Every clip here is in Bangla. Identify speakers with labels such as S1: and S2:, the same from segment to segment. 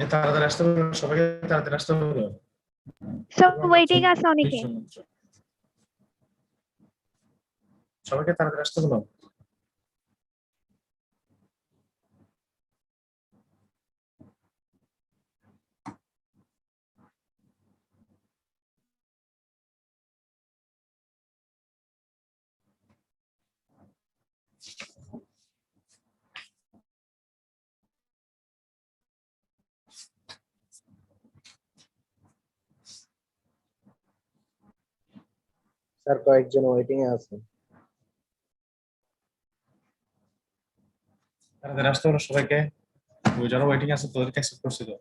S1: তাড়াতাড়ি আসতে বলো, সবাইকে তাড়াতাড়ি আসতে বলো।
S2: সব ওয়েটিং আছে অনেকে।
S1: সবাইকে তাড়াতাড়ি আসতে বলো।
S3: স্যার কয়েকজন ওয়েটিং এ আছে।
S1: তাড়াতাড়ি আসতে বলো সবাইকে, ওই যারা ওয়েটিং আছে তাদেরকে অ্যাকসেপ্ট করছি তো।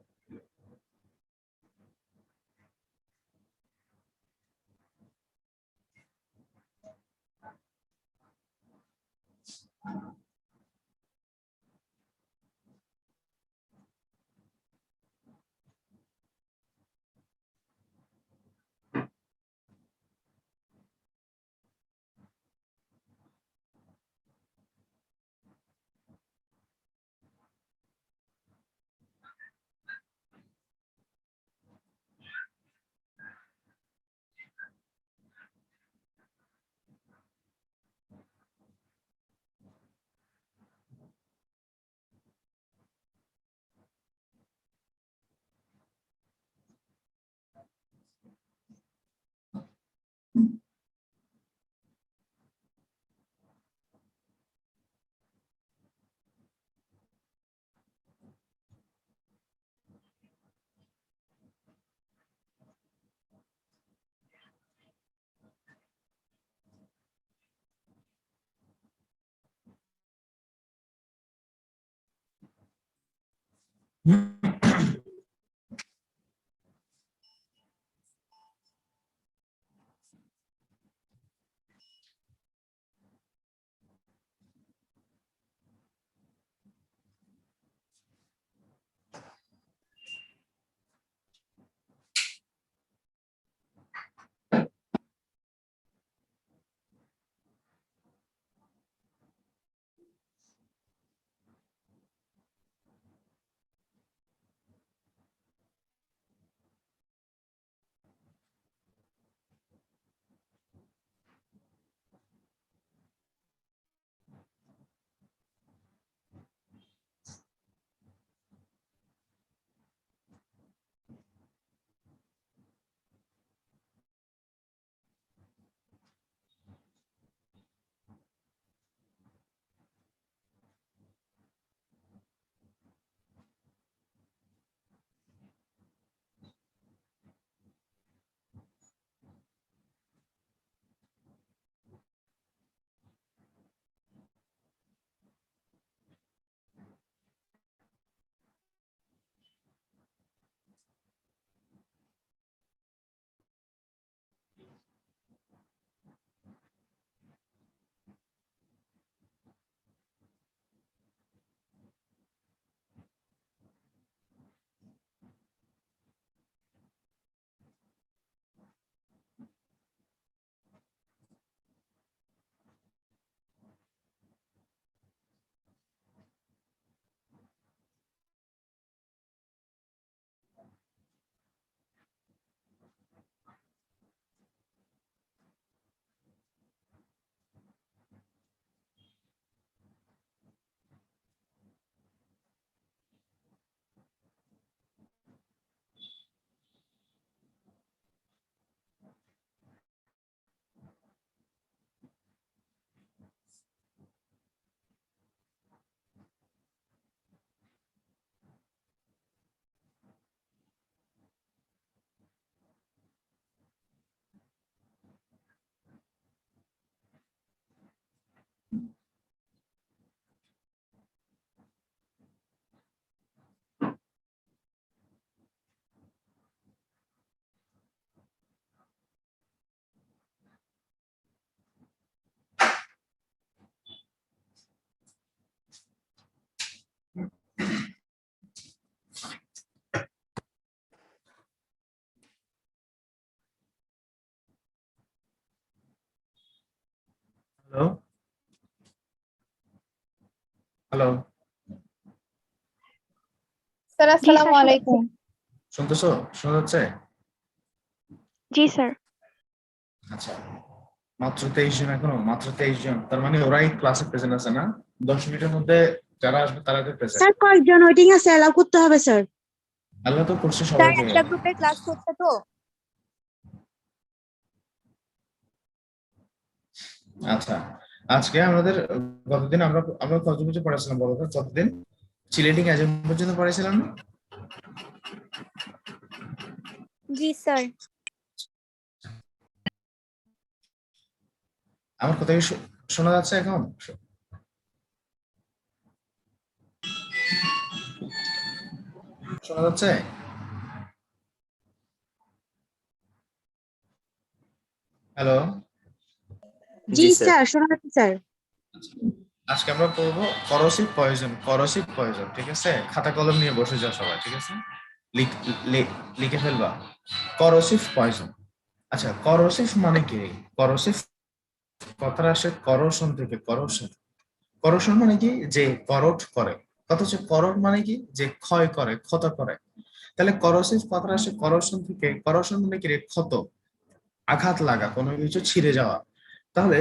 S1: হ্যালো হ্যালো
S4: স্যার
S2: জি
S4: আসসালামু
S2: স্যার
S4: আলাইকুম।
S1: শুনতেছো? শোনা যাচ্ছে?
S2: জি স্যার
S1: আচ্ছা, মাত্র 23 জন, এখনো মাত্র 23 জন। তার মানে ওরাই ক্লাসে প্রেজেন্ট আছে না? 10 মিনিটের মধ্যে যারা আসবে তারা প্রেজেন্ট।
S5: স্যার কয়েকজন ওয়েটিং আছে, অ্যালাউ করতে হবে স্যার।
S1: আল্লাহ তো করছে
S4: স্যার
S1: সবাইকে।
S4: একটা গ্রুপে ক্লাস করতে তো।
S1: আচ্ছা, আজকে আমাদের গতদিন আমরা আমরা কত কিছু পড়াছিলাম বলো তো? গতদিন চিলেটিং এজেন্ট পর্যন্ত পড়াছিলাম না?
S4: জি স্যার।
S1: আমার কথা কি শোনা যাচ্ছে এখন? শোনা যাচ্ছে? হ্যালো।
S5: জি স্যার, শোনা যাচ্ছে স্যার।
S1: আজকে আমরা পড়বো করোসিভ পয়জন। করোসিভ পয়জন, ঠিক আছে? খাতা কলম নিয়ে বসে যাও সবাই, ঠিক আছে? লিখে ফেলবা করোসিভ পয়জন। আচ্ছা, করোসিভ মানে কি? করোসিভ কথাটা আসে করোশন থেকে। করোশন, করোশন মানে কি? যে করট করে। কথা হচ্ছে করট মানে কি? যে ক্ষয় করে, ক্ষত করে। তাহলে করোসিভ কথাটা আসে করোশন থেকে। করোশন মানে কি রে? ক্ষত, আঘাত লাগা, কোনো কিছু ছিঁড়ে যাওয়া। তাহলে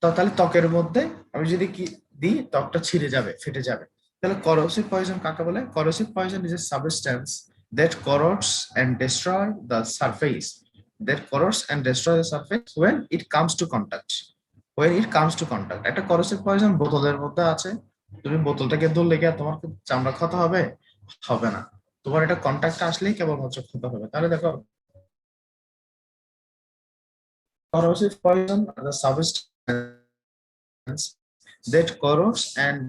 S1: তাহলে ত্বকের মধ্যে আমি যদি কি দিই, ত্বকটা ছিঁড়ে যাবে, ফেটে যাবে। তাহলে করোসিভ পয়জন কাকে বলে? Corrosive poison is a substance that corrodes and destroy the surface, that corrodes and destroy the surface when it comes to contact. When it comes to contact, একটা করোসিভ পয়জন বোতলের মধ্যে আছে। তুমি বোতলটাকে ধরলে কি আর তোমার চামড়া ক্ষত হবে? হবে না। তোমার এটা কন্টাক্টে আসলেই কেবলমাত্র ক্ষত হবে। তাহলে দেখো, corrosive poison are the substance that corrodes and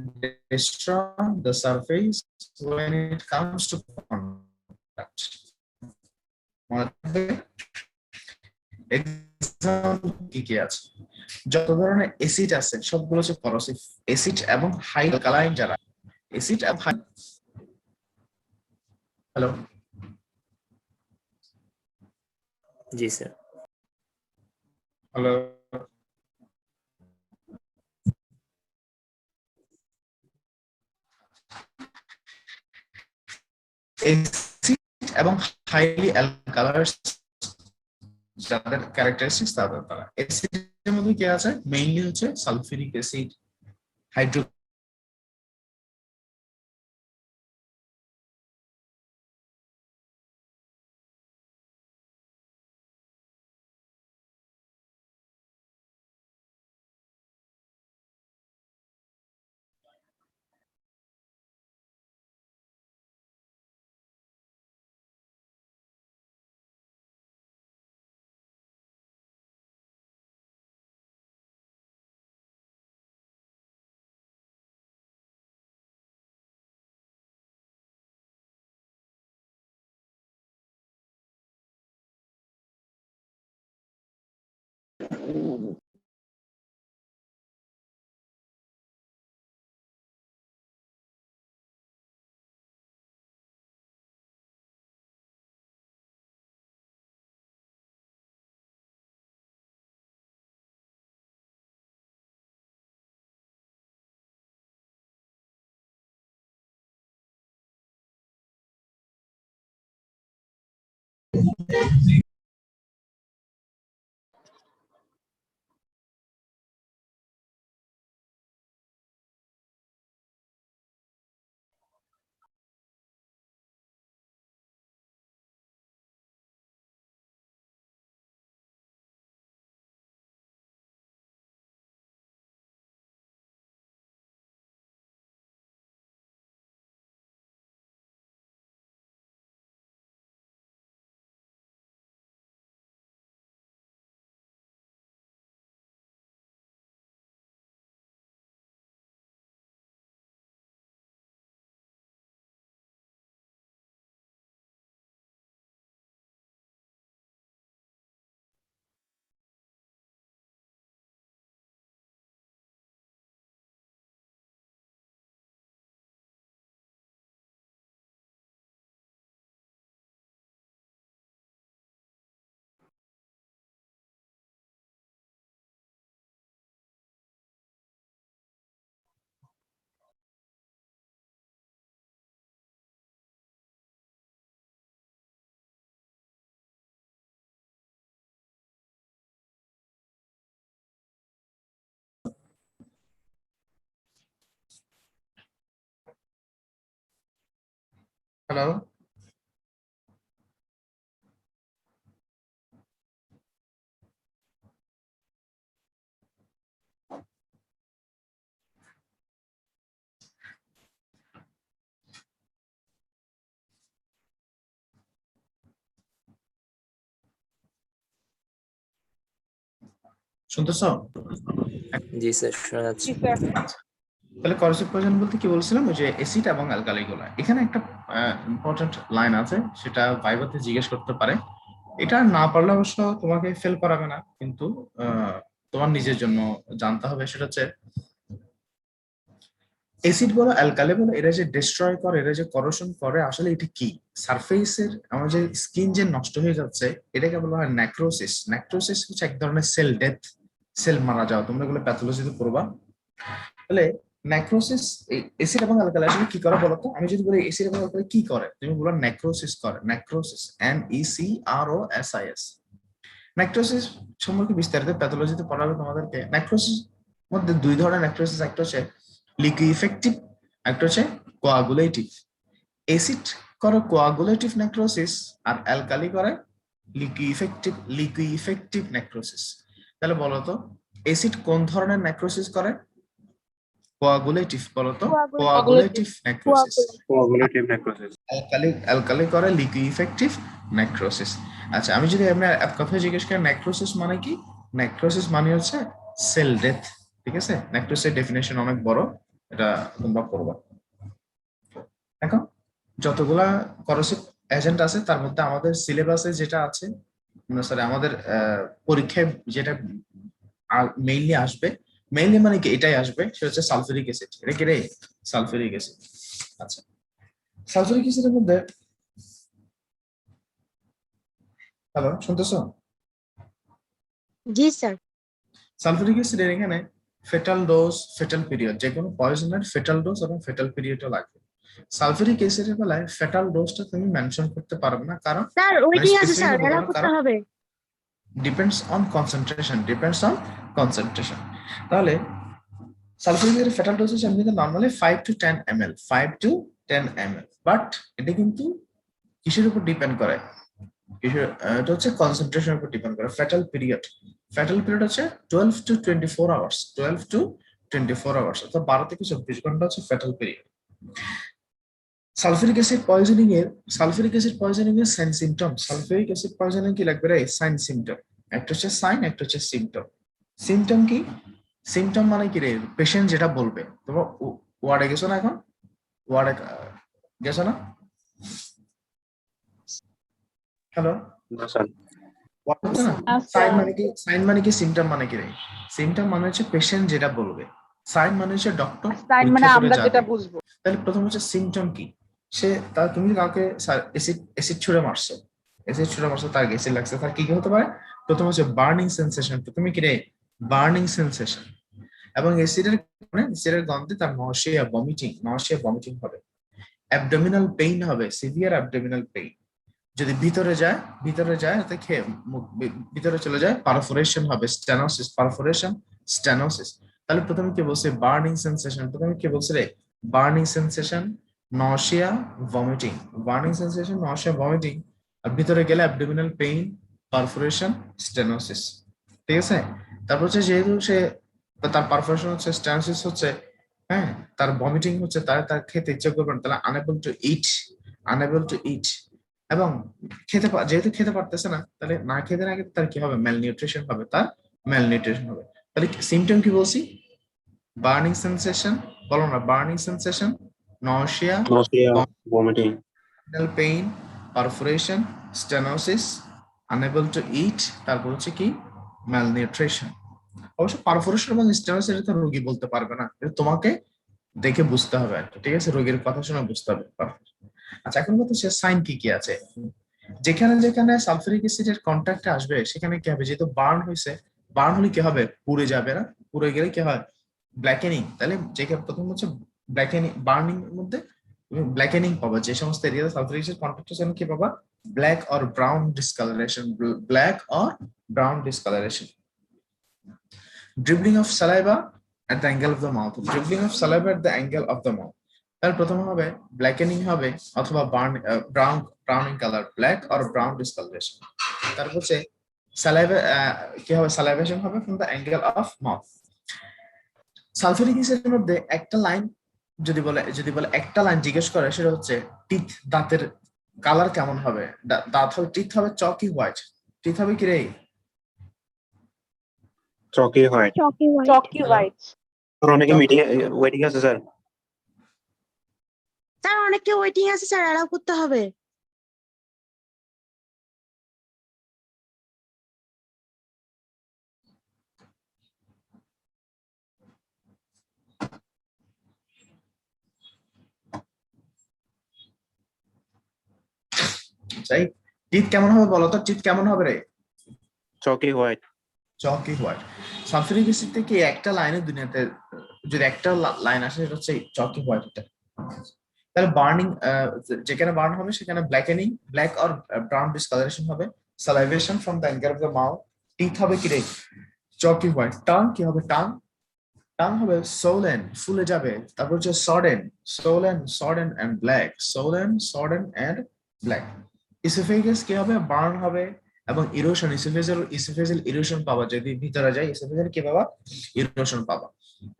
S1: destroy the surface when it comes to contact. Example কি কি আছে? যত ধরনের অ্যাসিড আছে সবগুলো হচ্ছে করোসিভ। অ্যাসিড এবং হাই অ্যালকালাইন যারা, অ্যাসিড এবং হাই। হ্যালো।
S6: জি স্যার।
S1: হ্যালো। অ্যাসিড এবং হাইলি অ্যালকালাইন যাদের ক্যারেক্টারিস্টিক্স তাদের দ্বারা। অ্যাসিডের মধ্যে কি আছে? মেইনলি হচ্ছে সালফিউরিক অ্যাসিড, হাইড্রো হ্যালো, শুনতেছো?
S6: জি স্যার শোনা যাচ্ছে।
S4: জি স্যার।
S1: তাহলে করসিভ পয়জন বলতে কি বলছিলাম, ওই যে অ্যাসিড এবং অ্যালকালি গুলা। এখানে একটা ইম্পর্টেন্ট লাইন আছে, সেটা ভাইভাতে জিজ্ঞেস করতে পারে। এটা না পারলে অবশ্য তোমাকে ফেল করাবে না, কিন্তু তোমার নিজের জন্য জানতে হবে। সেটা হচ্ছে অ্যাসিড বলো অ্যালকালি বলো, এরা যে ডিস্ট্রয় করে, এরা যে করোশন করে, আসলে এটা কি? সারফেসের আমার যে স্কিন যে নষ্ট হয়ে যাচ্ছে, এটাকে বলা হয় নেক্রোসিস। নেক্রোসিস হচ্ছে এক ধরনের সেল ডেথ, সেল মারা যাওয়া। তোমরা এগুলো প্যাথোলজিতে পড়বা। তাহলে নেক্রোসিস, অ্যাসিড এবং অ্যালকালি আসলে কি করে বলতো? আমি যদি বলি অ্যাসিড এবং অ্যালকালি কি করে, তুমি বলো নেক্রোসিস করে। Necrosis, NECROSIS। নেক্রোসিস সম্পর্কে বিস্তারিত প্যাথোলজিতে পড়াবে তোমাদেরকে। নেক্রোসিস মধ্যে দুই ধরনের নেক্রোসিস, একটা হচ্ছে লিকুইফেক্টিভ, একটা হচ্ছে কোয়াগুলেটিভ। অ্যাসিড করে কোয়াগুলেটিভ নেক্রোসিস, আর অ্যালকালি করে লিকুইফেক্টিভ নেক্রোসিস। তাহলে বলো তো, অ্যাসিড কোন ধরনের নেক্রোসিস করে? কোয়াগুলেটিভ। বলো তো, coagulative necrosis.
S7: coagulative necrosis.
S1: Alkali করে লিকুইফেক্টিভ নেক্রোসিস। আচ্ছা, আমি যদি আপনার এক কথায় জিজ্ঞেস করি নেক্রোসিস মানে কি? নেক্রোসিস মানে হচ্ছে সেল ডেথ। ঠিক আছে, নেক্রোসিসের ডেফিনেশন অনেক বড়, এটা তোমরা পড়বা। এখন যতগুলা করসিভ এজেন্ট আছে, তার মধ্যে আমাদের সিলেবাসে যেটা আছে, সরি আমাদের পরীক্ষায় যেটা মেইনলি আসবে, মেইনলি মানে কি এটাই আসবে, সেটা হচ্ছে সালফিউরিক অ্যাসিড। এটা কি রে? Sulphuric acid. আচ্ছা, সালফিউরিক অ্যাসিডের মধ্যে, হ্যালো শুনতেছো?
S5: জি স্যার।
S1: সালফিউরিক অ্যাসিডের এখানে ফেটাল ডোজ, ফেটাল পিরিয়ড, যে কোনো পয়জনের ফেটাল ডোজ এবং ফেটাল পিরিয়ডও লাগবে। সালফিউরিক অ্যাসিডের বেলায় ফেটাল ডোজটা তুমি মেনশন করতে পারবে না, কারণ
S5: স্যার ওয়েটিং আছে স্যার,
S1: specifically বলবো
S5: এলাও
S1: না,
S5: করতে
S1: কারণ
S5: হবে।
S1: Depends on concentration, depends on concentration. তাহলে সালফিউরিক অ্যাসিডের ফেটাল ডোজ হচ্ছে এমনিতে normally 5 to 10 ml, 5 to 10 ml, but এটা কিন্তু কিসের উপর ডিপেন্ড করে? এটা হচ্ছে কনসেন্ট্রেশনের উপর ডিপেন্ড করে। ফ্যাটাল পিরিয়ড হচ্ছে 12 to 24 আওয়ার্স, 12 to 24 আওয়ার্স, অর্থাৎ 12 থেকে 24 ঘন্টা হচ্ছে fatal period. Sulphuric acid poisoning এর sign symptom. Sulphuric acid poisoning কি লাগবে রে? Sign symptom. একটা হচ্ছে সাইন, একটা হচ্ছে সিম্পটম। সিম্পটম কি? সিম্পটম মানে কি রে? পেশেন্ট যেটা বলবে। তোমরা ওয়ার্ডে গেছো না? এখন ওয়ার্ডে গেছো না? Hello,
S7: No, sir.
S1: সাইন মানে কি সিম্পটম মানে কি রে? সিম্পটম মানে হচ্ছে পেশেন্ট যেটা বলবে, সাইন মানে হচ্ছে ডক্টর
S4: সাইন মানে আমরা যেটা বুঝবো।
S1: তাহলে প্রথম হচ্ছে সিম্পটম কি? সে তার, তুমি কাউকে অ্যাসিড ছুঁড়ে মারছো, তার গ্যাসি লাগছে, তার কি কি হতে পারে? প্রথম হচ্ছে বার্নিং সেন্সেশন। প্রথমে কি রে? Burning sensation. এবং অ্যাসিডের গন্ধে তার নশিয়া ভমিটিং হবে। অ্যাবডোমিনাল পেইন হবে, সিভিয়ার অ্যাবডোমিনাল পেইন। যদি ভিতরে যায় তাতে খেয়ে ভিতরে চলে যায়, পারফোরেশন হবে, স্টেনোসিস। তাহলে প্রথমে কি বলছে? Burning sensation. প্রথমে কি বলছে রে? Burning sensation, nausea, vomiting. Burning sensation, nausea, vomiting. আর ভিতরে গেলে অ্যাবডোমিনাল পেইন, পারফোরেশন, স্টেনোসিস। ঠিক আছে? তারপর হচ্ছে যেহেতু তার পারফোরেশন হচ্ছে, স্টেনোসিস হচ্ছে, হ্যাঁ, তার ভমিটিং হচ্ছে, তার খেতে ইচ্ছা করবে না, তাহলে আনএবল টু ইট। এবং যেহেতু খেতে পারতেছে না, তাহলে না খেতে না খেতে তার কি হবে? ম্যালনিউট্রিশন হবে, তাহলে সিমটম কি বলছি? বার্নিং সেন্সেশন, বলো না, burning sensation, nausea,
S7: Nausea, vomiting.
S1: Pain, perforation, stenosis, unable to eat, তারপর হচ্ছে কি? ম্যালনিউট্রিশন। অবশ্য পারফোরেশন এবং স্টেনোসিস এটা তো রোগী বলতে পারবে না, এটা তোমাকে দেখে বুঝতে হবে আর কি। ঠিক আছে, রোগীর কথা শুনে বুঝতে হবে। আচ্ছা, এখন কথা সে সাইন কি কি আছে? যেখানে যেখানে সালফিউরিক অ্যাসিডের কন্ট্যাক্টে আসবে, সেখানে কি হবে? যেহেতু বার্ন হয়েছে, বার্ন হলে কি হবে? পুড়ে যাবে না? পুড়ে গেলে কি হয়? ব্ল্যাকেনিং। তাহলে যেখানে প্রথম হচ্ছে ব্ল্যাকেনিং, বার্নিং এর মধ্যে তুমি ব্ল্যাকেনিং পাবা। যে সমস্ত এরিয়াতে সালফিউরিক অ্যাসিড কন্ট্যাক্ট আছে, কি পাবা? Black or brown discolouration. Dribbling of saliva at the angle of the mouth. তাহলে প্রথমে হবে ব্ল্যাকেনিং হবে অথবা Browning colour, black or brown discolouration. তারপর হচ্ছে কি হবে, সালাইভেশন হবে from the angle of mouth. Sulphuric অ্যাসিডের মধ্যে একটা লাইন যদি বলে একটা লাইন জিজ্ঞেস করে, সেটা হচ্ছে টিথ, দাঁতের কালার কেমন হবে। দাঁত হবে, টিথ হবে চকি হোয়াইট, টিথ হবে কি রে?
S7: Chalky white.
S2: Chalky white.
S8: Chalky white.
S7: Sir অনেকে মিটিং ওয়েটিং আছে স্যার।
S5: স্যার অনেকে ওয়েটিং আছে স্যার, অ্যালাউ করতে হবে।
S1: তাই টিথ কেমন হবে বলো তো, টিথ কেমন হবে রে?
S7: Chalky white.
S1: চকি white. Sulphuric acid থেকে একটা লাইনের দুনিয়াতে যদি একটা লাইন আসে, সেটা হচ্ছে চকি হোয়াইট। তাহলে বার্নিং, যেখানে বার্ন হবে সেখানে blackening, black or brown discoloration হবে, salivation from the angle of the mouth, teeth হবে কি রে? Chalky white. টাং কি হবে? টাং হবে সোলেন, ফুলে যাবে। তারপর হচ্ছে swollen and black, swollen and black. Oesophagus কি হবে? বার্ন হবে এবং ইরোশন, ইসোফেজিয়াল ইরোশন পাবা। যদি ভিতরে যায় ইসোফেজিয়াল কি পাবা? ইরোশন পাবা।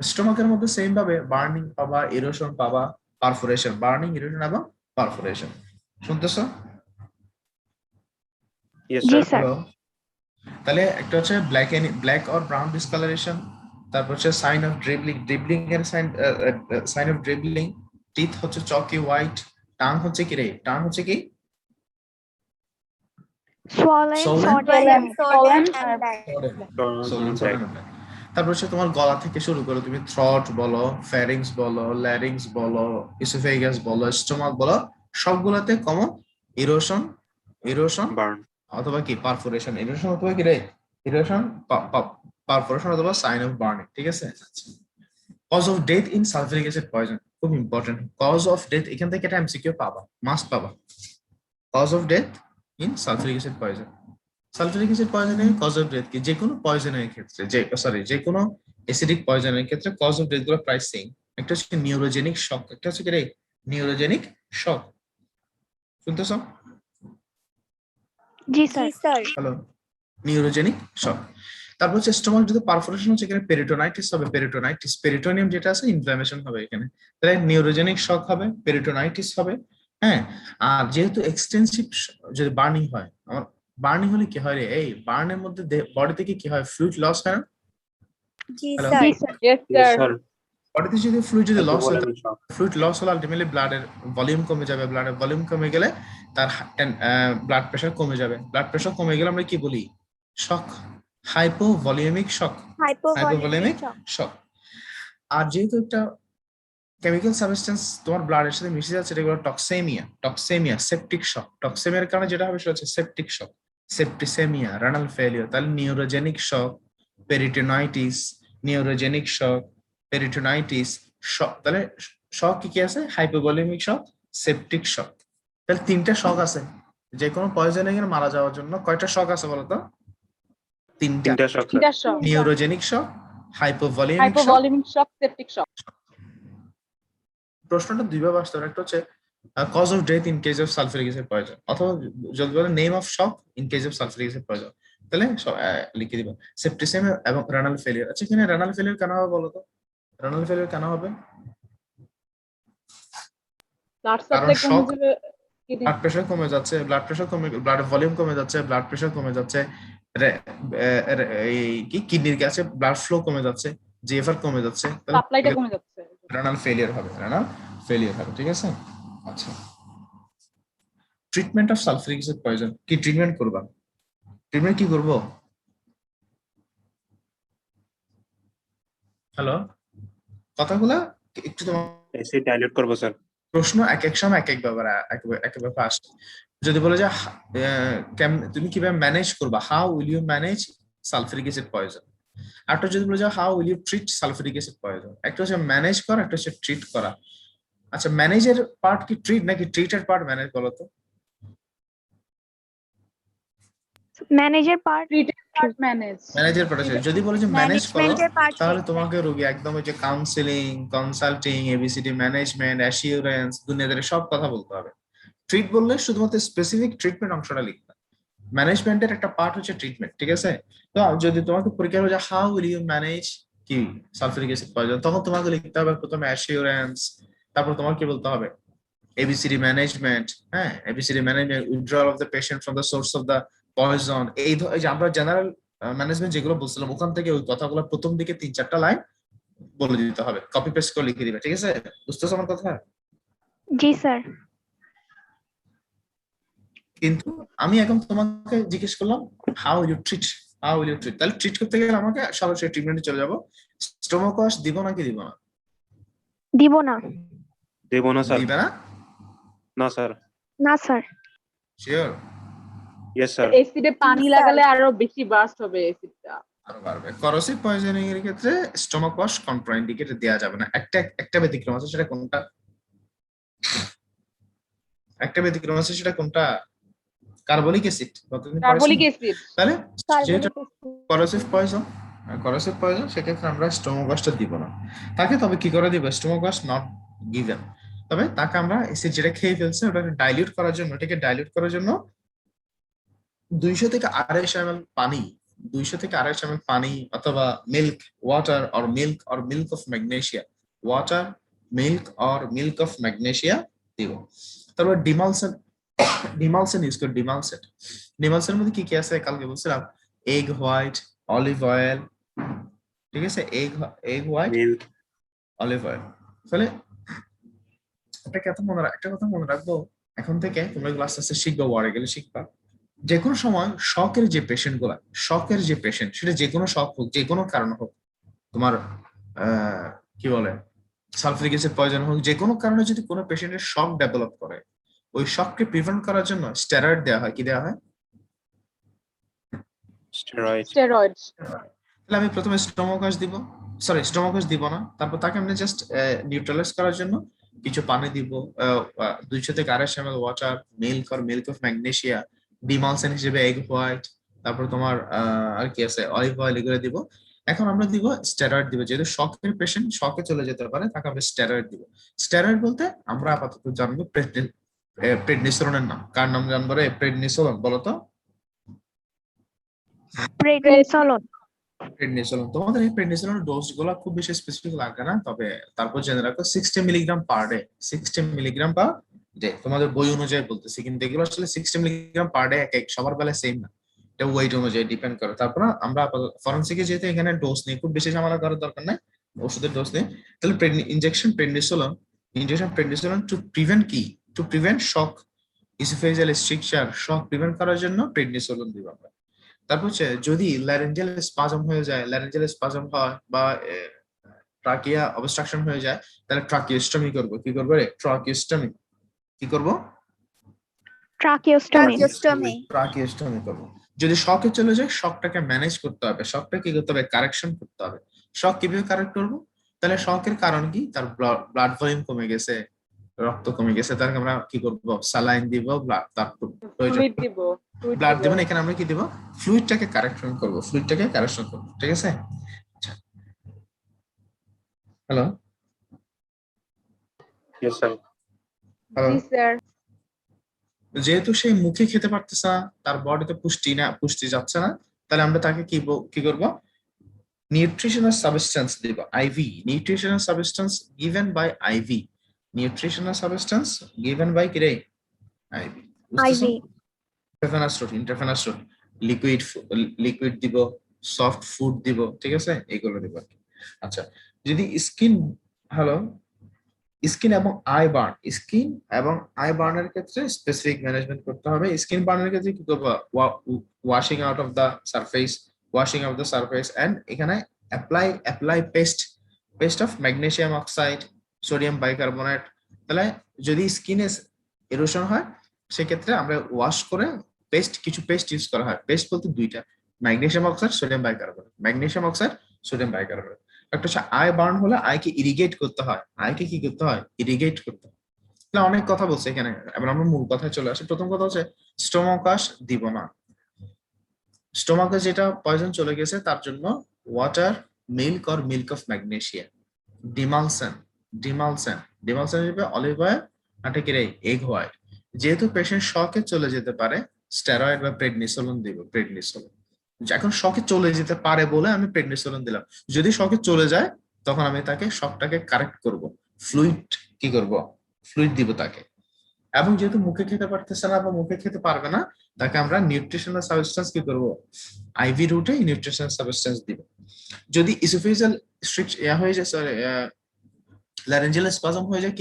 S1: স্টোমাকের মধ্যে সেম ভাবে বার্নিং পাবা, ইরোশন পাবা, পারফোরেশন, বার্নিং, ইরোশন এবং পারফোরেশন। শুনতেছো?
S7: ইয়েস
S2: জি
S7: স্যার।
S2: স্যার।
S1: Hello? তাহলে একটা হচ্ছে ব্ল্যাক অর ব্রাউন ডিসকালারেশন, তারপর হচ্ছে সাইন অফ ড্রিবলিং এর সাইন অফ ড্রিবলিং, টিথ হচ্ছে চকি হোয়াইট, টাং হচ্ছে কি রে? টাং হচ্ছে কি?
S2: Swollen,
S1: Swollen.
S2: sodden.
S4: Swollen and black.
S1: তারপর হচ্ছে তোমার গলা থেকে শুরু করে তুমি থ্রট বলো, ফ্যারিংস বলো, ল্যারিংস বলো, ইসোফেগাস বলো, স্টোমাক বলো, সবগুলোতে কমন ইরোশন
S7: বার্ন।
S1: অথবা কি পারফোরেশন, ইরোশন অথবা কি রে? ইরোশন, পারফোরেশন অথবা সাইন অফ বার্নিং। ঠিক আছে? Cause of death in sulphuric acid poison, খুব ইম্পর্টেন্ট। কজ অফ ডেথ, এখান থেকে একটা এমসিকিউ পাবা, মাস্ট পাবা। Cause of death in sulphuric acid poison. Sulphuric acid পয়জনের কজ অফ ডেথ কি? যে কোনো পয়জনের ক্ষেত্রে, যে কোনো অ্যাসিডিক পয়জনের ক্ষেত্রে কজ অফ ডেথ গুলো প্রায় সেম। একটা হচ্ছে নিউরোজেনিক শক, একটা হচ্ছে কি রে? Neurogenic shock. শুনতেছ?
S2: জি
S4: Ji
S2: sir.
S4: sir.
S1: Hello, neurogenic shock. তারপর হচ্ছে স্টোমাক যদি পারফোরেশন হচ্ছে, এখানে পেরিটোনাইটিস হবে, পেরিটোনিয়াম যেটা আছে ইনফ্লামেশন হবে এখানে। তাহলে নিউরোজেনিক শক হবে, পেরিটোনাইটিস হবে। হ্যাঁ, আর যেহেতু এক্সটেন্সিভ যদি বার্নিং হয়, আমার বার্নিং হলে কি হয় রে? এই বার্নের মধ্যে বডি থেকে কি হয়? ফ্লুইড লস হয় না?
S4: Ji
S1: Hello?
S4: sir.
S8: Yes
S7: yes
S8: sir.
S7: Sir.
S1: বডিতে যদি ফ্লুইড যদি লস হয়,
S7: বলেন সব।
S1: ফ্লুইড লস হলে আলটিমেটলি ব্লাডের ভলিউম কমে যাবে, ব্লাডের ভলিউম কমে গেলে তার ব্লাড প্রেশার কমে যাবে, ব্লাড প্রেশার কমে গেলে আমরা কি বলি? শক, হাইপোভলিউমিক শক, হাইপোভলিউমিক
S4: Hypovolemic shock.
S1: শক। আর যেহেতু একটা কেমিক্যাল সাবস্টেন্স তোমার ব্লাডের সাথে মিশে যাচ্ছে, এটা টক্সেমিয়া, সেপটিক শক। টক্সেমিয়ার কারণে যেটা হবে সেটা হচ্ছে septic shock, septicaemia, renal failure. তাহলে neurogenic shock, peritonitis, neurogenic shock, peritonitis, shock. তাহলে শক কি কি আছে? Hypovolemic shock, septic shock. তাহলে তিনটা শক আছে। যে কোনো পয়জনে মারা যাওয়ার জন্য কয়টা শক আছে বলতো? তিনটা।
S7: তিনটা shock sir.
S8: Tinta shock.
S1: Neurogenic shock, hypovolemic shock.
S8: Hypovolemic shock, septic shock.
S1: প্রশ্নটা দুইভাবে আসতে পারে, একটা হচ্ছে cause of death in case of sulphuric acid poison, অথবা যদি বলে name of shock in case of sulphuric acid poison, তাহলে লিখে দিবা সেপ্টিসেমিয়া এবং রেনাল ফেলিয়ার। আচ্ছা, এখানে রেনাল ফেলিয়ার কেন হবে বলো তো? রেনাল ফেলিয়ার কেন হবে?
S8: Blood
S1: কারণ
S8: supply
S1: shock,
S8: কমে যাবে, kidney
S1: ব্লাড প্রেশার কমে যাচ্ছে, ব্লাডের ভলিউম কমে যাচ্ছে, ব্লাড প্রেশার কমে যাচ্ছে, এই কি কিডনির কাছে ব্লাড ফ্লো কমে যাচ্ছে, জিএফআর কমে যাচ্ছে,
S8: সাপ্লাইটা কমে যাচ্ছে।
S1: রেনাল ফেলিয়ার হবে, ঠিক আছে? আচ্ছা, treatment of sulphuric acid poison, কি ট্রিটমেন্ট করবা? ট্রিটমেন্ট কি করব? হ্যালো, কথাগুলা একটু তোমার
S7: অ্যাসিড ডাইলিউট করব স্যার।
S1: প্রশ্ন এক এক সময় এক এক ব্যাপার আসে। যদি বলে যে তুমি কিভাবে ম্যানেজ করবা, how will you manage sulphuric acid poison. আরটা যদি বলে যে how will you treat sulphuric acid poison. একটা হচ্ছে ম্যানেজ করা, একটা হচ্ছে ট্রিট করা। আচ্ছা, ম্যানেজের পার্ট কি ট্রিট, নাকি ট্রিটের পার্ট ম্যানেজ বলো তো?
S2: Manager part, true.
S8: ম্যানেজ
S1: ম্যানেজের পার্ট আছে। যদি বলে যে ম্যানেজ করো
S4: ম্যানেজমেন্টের পার্ট
S1: তাহলে তোমাকে রোগী একদম ওই যে counselling, consulting, ABCD management, assurance, দুনিয়াদারি সব কথা বলতে হবে। ট্রিট বললে শুধুমাত্র স্পেসিফিক ট্রিটমেন্ট অংশটা লিখবে। ম্যানেজমেন্টের একটা পার্ট হচ্ছে ট্রিটমেন্ট, ঠিক আছে? তো যদি তোমাকে পরীক্ষা হলো যে হাউ উইল ইউ ম্যানেজ কি সালফিউরিক অ্যাসিড পয়জন, তখন তোমাকে লিখতে হবে প্রথমে অ্যাসিওরেন্স, তারপর তোমার কি বলতে হবে এবিসিডি ম্যানেজমেন্ট, হ্যাঁ ABCD management, withdrawal of the patient from the source of the poison. এই যে আমরা জেনারেল ম্যানেজমেন্ট যেগুলো বলছিলাম ওখান থেকে ওই কথাগুলো প্রথম দিকে 3-4টা লাইন বলে দিতে হবে, কপি পেস্ট করে লিখে দিবে, ঠিক আছে? বুঝতেছো আমার কথা?
S2: জি স্যার।
S1: কিন্তু আমি এখন তোমাকে জিজ্ঞেস করলাম হাউ উইল ইউ ট্রিট, তাহলে ট্রিট করতে গেলে আমাকে সরাসরি ট্রিটমেন্টে চলে যাব। স্টোমাক ওয়াশ দিব নাকি দিব না?
S2: দিব না।
S7: দেব না স্যার।
S1: দিবে না?
S7: না স্যার।
S2: না স্যার।
S1: শিওর?
S7: Yes sir.
S8: এসিডে পানি লাগালে আরো বেশি বার্স্ট হবে এসিডটা।
S1: আরো বাড়বে। করসিভ পয়জনিং এর ক্ষেত্রে স্টোমাক ওয়াশ কন্ট্রাইন্ডিকেটেড দেয়া যাবে না। একটা ব্যতিক্রম আছে, সেটা কোনটা? সেটা কোনটা? Carbolic acid.
S8: Carbolic acid.
S1: তাহলে যেটা
S4: কার্বলিক
S1: করসিভ পয়জন সেক্ষেত্রে আমরা স্টোমাক ওয়াশটা দিব না তাকে। তবে কি করে দিব? Stomach wash not given. তবে তাকে আমরা অ্যাসিড যেটা খেয়ে ফেলছে ওটাকে ডাইলিউট করার জন্য 200 থেকে 250 ml পানি, 200 থেকে 250 ml পানি অথবা milk, water or milk of magnesia, water, milk or milk of magnesia দিব। তারপর ডিমালসেন ইউজ করি। ডিমালসের মধ্যে কি কি আছে কালকে বলছিলাম? এগ হোয়াইট, অলিভ অয়েল, ঠিক আছে? Egg white,
S7: milk.
S1: Olive oil. তাহলে একটা কথা মনে রাখবো, এখন থেকে তোমরা এগুলো আস্তে আস্তে শিখবা, ওয়ার্ডে গেলে শিখবা। যে কোনো সময় শকের যে পেশেন্ট সেটা যে কোনো শক হোক, যে কোনো কারণ হোক, তোমার কি বলে সালফিউরিক অ্যাসিড পয়জন হোক, যে কোনো কারণে যদি কোনো পেশেন্টের শক ডেভেলপ করে, ওই শককে প্রিভেন্ট করার জন্য স্টেরয়েড দেওয়া হয়। কি দেওয়া হয়?
S8: স্টেরয়েড।
S1: তাহলে আমি প্রথমে স্টোমাক ওয়াশ দিব না। তারপর তাকে আমি জাস্ট নিউট্রালাইজ করার জন্য কিছু পানি দিব, 200 থেকে 250 ml water, milk of magnesia, demulcent হিসেবে এগ হোয়াইট, তারপর তোমার আর কি আছে অলিভ অয়েল, এগুলো দিব। এখন আমরা দিব স্টেরয়েড দিব, যেহেতু শকের পেশেন্ট শকে চলে যেতে পারে, তাকে আমরা স্টেরয়েড দিব। স্টেরয়েড বলতে আমরা আপাতত জানবো প্রেডনিসোলনের নাম। কার নাম জানবো রে? প্রেডনিসোলন, বলো তো।
S2: প্রেডনিসোলন।
S1: তোমাদের এই প্রেডনিসোলনের ডোজ গুলো খুব বেশি স্পেসিফিক লাগে না, তবে তারপর জেনে রাখো 60 milligram per day. 60 milligram per day তোমাদের বই অনুযায়ী বলতেছি, কিন্তু এগুলো আসলে 60 মিলিগ্রাম পার ডে এক সবার বেলায় সেম না, এটা ওয়েট অনুযায়ী ডিপেন্ড করে। তারপর আমরা ফরেনসিকে যেহেতু এখানে ডোজ নেই, খুব বেশি ঝামেলা করার দরকার নাই, ওষুধের ডোজ নেই। তাহলে injection prednisolone to prevent shock, oesophageal stricture, shock prevent করার জন্য প্রেডনিসোলন দিব আমরা। তারপর হচ্ছে যদি ল্যারেঞ্জিয়াল স্পাজম হয়ে যায়, হয় বা ট্রাকিয়া অবস্ট্রাকশন হয়ে যায়, তাহলে ট্রাকিওস্টমি করব। কি করব রে? ট্রাকিওস্টমি করব। যদি শকে চলে যায়, শকটাকে ম্যানেজ করতে হবে, শকটা কি করতে হবে? কারেকশন করতে হবে। শক কিভাবে কারেক্ট করব? তাহলে শকের কারণ কি? তার ব্লাড ভলিউম কমে গেছে, রক্ত কমে গেছে, তার আমরা কি করব? স্যালাইন দিব,
S8: ফ্লুইড দিব।
S1: ব্লাড দিব না, এখানে আমরা কি দিব? ফ্লুইডটাকে কারেকশন করব, ঠিক আছে? Hello
S7: yes sir.
S8: জি স্যার।
S1: যেহেতু সেই মুখে খেতে পারতেছে না, তার বডিতে পুষ্টি যাচ্ছে না, তাহলে আমরা তাকে কি করব? নিউট্রিশনাল সাবস্টেন্স দিব, IV. Nutritional substance given by IV. কি রে? আইভি। ইন্টারভেনাস রুট, লিকুইড দিব, সফট ফুড দিব, ঠিক আছে? এগুলো দিব। আচ্ছা, যদি স্কিন এবং আই বার্নের ক্ষেত্রে স্পেসিফিক ম্যানেজমেন্ট করতে হবে। স্কিন বার্নের ক্ষেত্রে কি করবো? Washing out of the surface and এখানে apply paste of magnesium oxide, sodium bicarbonate. তাহলে যদি স্কিনে এরোশন হয়, সেক্ষেত্রে আমরা ওয়াশ করে কিছু পেস্ট ইউজ করা হয়। পেস্ট বলতে দুইটা, ম্যাগনেসিয়াম অক্সাইড, সোডিয়াম বাইকার্বনেট। একটা হচ্ছে আই বার্ন হলে আইকে ইরিগেট করতে হয়। তাহলে অনেক কথা বলছে এখানে, এবার আমরা মূল কথায় চলে আসি। প্রথম কথা হচ্ছে স্টোমাক ওয়াশ দিব না। স্টোমাকে যেটা পয়জন চলে গেছে তার জন্য water, milk or milk of magnesia, demulcent, demulcent হিসেবে অলিভ অয়েল, নাটে কি রে এগ হোয়াইট। যেহেতু পেশেন্ট শকে চলে যেতে পারে, স্টেরয়েড বা প্রেডনিসোলন দিব, প্রেডনিসোলন। এখন শকে চলে যেতে পারে বলে আমি প্রেডনিসোলন দিলাম। যদি শকে চলে যায় তখন আমি তাকে শকটাকে কারেক্ট করব, ফ্লুইড কি করব, ফ্লুইড দিব তাকে। এবং যেহেতু মুখে খেতে পারতেছে না বা মুখে খেতে পারবে না, তাকে আমরা নিউট্রিশনাল সাবস্টেন্স কি করব, আইভি রুটে নিউট্রিশনাল সাবস্টেন্স দিব। যদি ইসোফেজিয়াল স্ট্রিক্ট হয়ে যায়, সরি ল্যারেঞ্জিয়াল স্পাজম হয়ে যায়,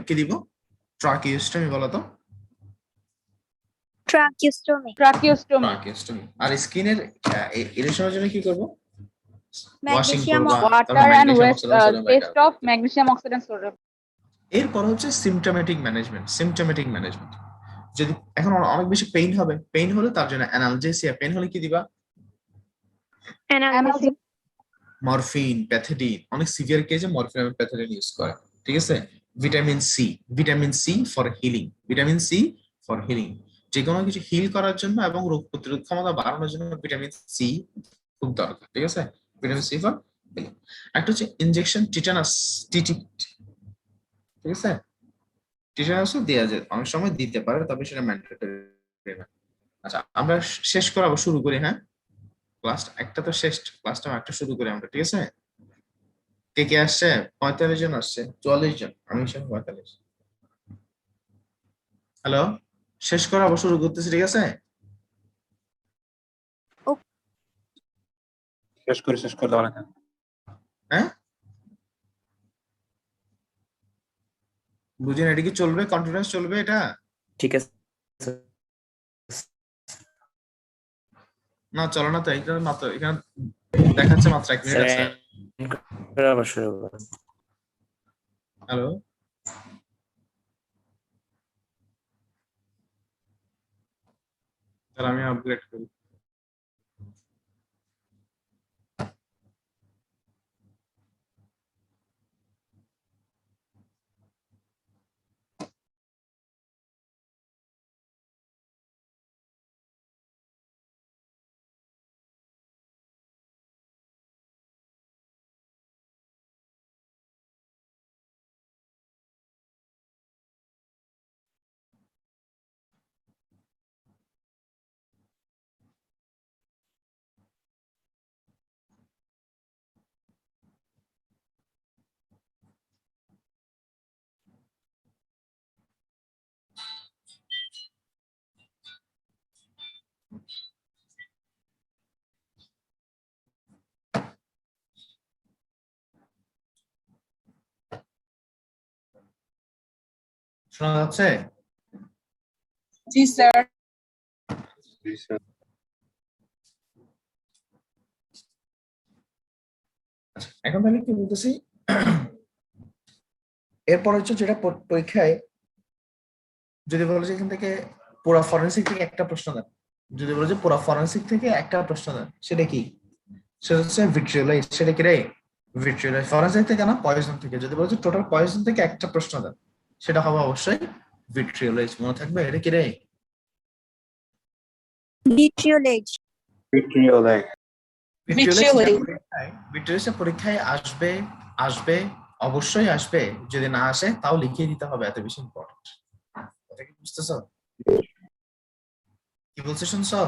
S1: কি দিব, ট্রাকিওস্টমি বলো তো,
S4: Tracheostomy.
S8: Tracheostomy.
S1: ট্রাকিওস্টমি। আর স্কিনের ইরিটেশনের জন্য কি করব, ওয়াশিং
S4: Magnesium
S1: করবা,
S8: Water and
S1: magnesium
S8: waste,
S1: oxide sodium
S8: taste
S1: bicarbonate।
S8: of magnesium oxidant sodium.
S1: এরপর হচ্ছে সিমটোমেটিক ম্যানেজমেন্ট। যদি এখন অনেক বেশি পেইন হবে, পেইন হলে তার জন্য অ্যানালজেসিয়া, পেইন হলে কি দিবা,
S2: অ্যানালজেসিক,
S1: মরফিন, প্যাথেডিন, অনেক সিভিয়ার কেসে মরফিন এবং প্যাথেডিন ইউজ করে, ঠিক আছে। ভিটামিন সি ফর হিলিং, যে কোনো কিছু হিল করার জন্য এবং রোগ প্রতিরোধ ক্ষমতা বাড়ানোর জন্য ভিটামিন সি খুব দরকার, ঠিক আছে। Vitamin C for healing. একটা হচ্ছে ইনজেকশন টিটানাস, ঠিক আছে, টিটানাসও দেওয়া যায়, অনেক সময় দিতে পারে, তবে সেটা ম্যান্ডেটরি না। আচ্ছা আমরা শেষ করাবো, শুরু করি, হ্যাঁ ক্লাস একটা তো শেষ, ক্লাসটা একটা শুরু করি আমরা, ঠিক আছে। কে কে আসছে, 45 জন আসছে, 44 জন, আমি সহ 45। হ্যালো, শেষ করাবো, শুরু করতেছি, ঠিক আছে।
S7: শেষ করে দাও না।
S1: হ্যাঁ বুঝিনা, এটা কি চলবে, কন্টিনিউয়াস চলবে এটা?
S6: ঠিক আছে
S1: না চলো না তো, এখানে মাত্র এখানে দেখাচ্ছে মাত্র 1 মিনিট আছে।
S6: আবার শুরু করুন।
S1: হ্যালো, তাহলে আমি আপগ্রেড করি। শোনা যাচ্ছে?
S8: জি স্যার।
S1: এখন তাহলে কি বলতেছি, এরপর হচ্ছে যেটা পরীক্ষায় যদি বলে যে এখান থেকে পুরো ফরেনসিক থেকে একটা প্রশ্ন দেন, যদি বলে যে পুরো ফরেনসিক থেকে একটা প্রশ্ন দেন, সেটা কি, সেটা হচ্ছে ভিট্রিওলাইজ। সেটা কি রে, ভিট্রিওলাইজ। ফরেনসিক থেকে না, পয়জন থেকে। যদি বলে যে টোটাল পয়জন থেকে একটা প্রশ্ন দেন, সেটা হবে অবশ্যই ভিট্রিওলাইজ। মনে থাকবে এটা কি রে,
S4: Vitriolage.
S1: ভিট্রিওলাইজ পরীক্ষায় আসবে অবশ্যই আসবে, যদি না আসে তাও লিখিয়ে দিতে হবে, এত বেশি ইম্পর্টেন্ট। এটা কি বুঝতেছ, কি বলছে শুনছো?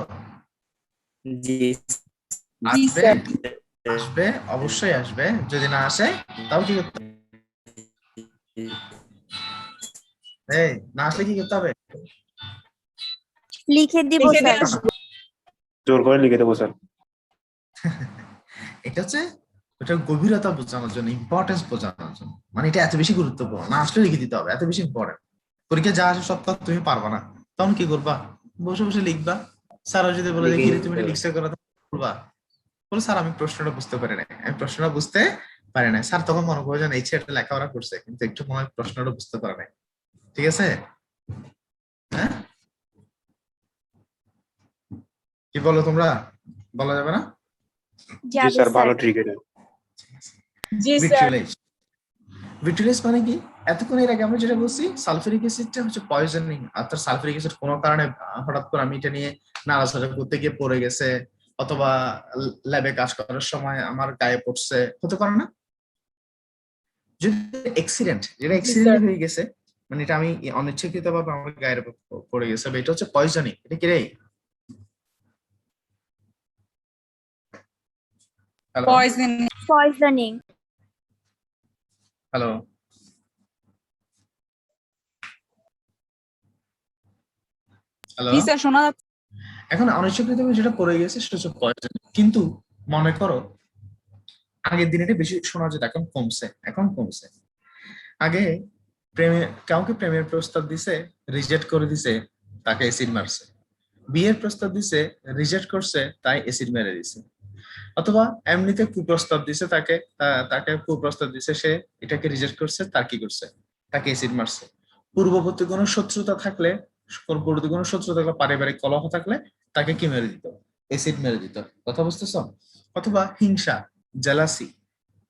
S6: জি
S1: আসবে, আসবে অবশ্যই আসবে, যদি না আসে তাও কি করতে হবে, এই না আসলে কি করতে হবে,
S4: লিখে দিব স্যার।
S7: জোর করে লিখে দেবো স্যার।
S1: এটা হচ্ছে ওটার গভীরতা বোঝানোর জন্য, ইম্পর্টেন্স বোঝানোর জন্য, মানে এটা এত বেশি গুরুত্বপূর্ণ, না আসলে লিখে দিতে হবে, এত বেশি ইম্পর্টেন্ট। পরীক্ষা যা আসে সব তুমি পারবা না, তখন কি করবা, বসে বসে লিখবা। স্যার যদি বলে দেখি তুমি এটা লিখছে করো, বলবা বলে স্যার আমি প্রশ্নটা বুঝতে পারি না, স্যার তখন মনে করবে যে এই ছেলেটা লেখাপড়া করছে কিন্তু একটু মনে হয় প্রশ্নটা বুঝতে পারে না, ঠিক আছে। হ্যাঁ কি বলো তোমরা, বলা যাবে না?
S7: জি স্যার, ভালো ট্রিক এটা।
S8: জি স্যার।
S1: ভিট্রিওলাইজ মানে কি, এতক্ষণ এর আগে আমরা যেটা বলছি, সালফিউরিক অ্যাসিডটা হচ্ছে পয়জনিং। অর্থাৎ সালফিউরিক অ্যাসিড কোনো কারণে হঠাৎ করে আমি এটা নিয়ে নাড়াচাড়া করতে গিয়ে পড়ে গেছে, অথবা ল্যাবে কাজ করার সময় আমার গায়ে পড়ছে, হতে পারে না? যদি অ্যাক্সিডেন্ট, যেটা অ্যাক্সিডেন্ট হয়ে গেছে, মানে এটা আমি অনিচ্ছাকৃত ভাবে আমার গায়ের উপর পড়ে গেছে, এটা হচ্ছে পয়জনিং। এটা কি রে? Hello
S8: Poison.
S4: Poisoning,
S1: hello hello
S8: জি স্যার শোনা যাচ্ছে।
S1: এখন অনিচ্ছাকৃত ভাবে যেটা পড়ে গেছে সেটা হচ্ছে পয়জনিং। কিন্তু মনে করো আগের দিন এটা বেশি শোনা যেত, এখন কমছে, এখন কমছে। আগে কাউকে প্রেমের প্রস্তাব দিছে, রিজেক্ট করে দিছে, তাকে অ্যাসিড মারছে। বিয়ের প্রস্তাব দিছে, রিজেক্ট করছে, তাই অ্যাসিড মেরে দিছে। অথবা এমনিতে কুপ্রস্তাব দিছে, তাকে কুপ্রস্তাব দিছে, সে এটাকে রিজেক্ট করছে, তার কি করছে? তাকে অ্যাসিড মারছে। পূর্ববর্তী কোনো শত্রুতা থাকলে, পারিবারিক কলহ থাকলে তাকে কি মেরে দিত? অ্যাসিড মেরে দিত। কথা বুঝতেছ? অথবা হিংসা, জেলাসি,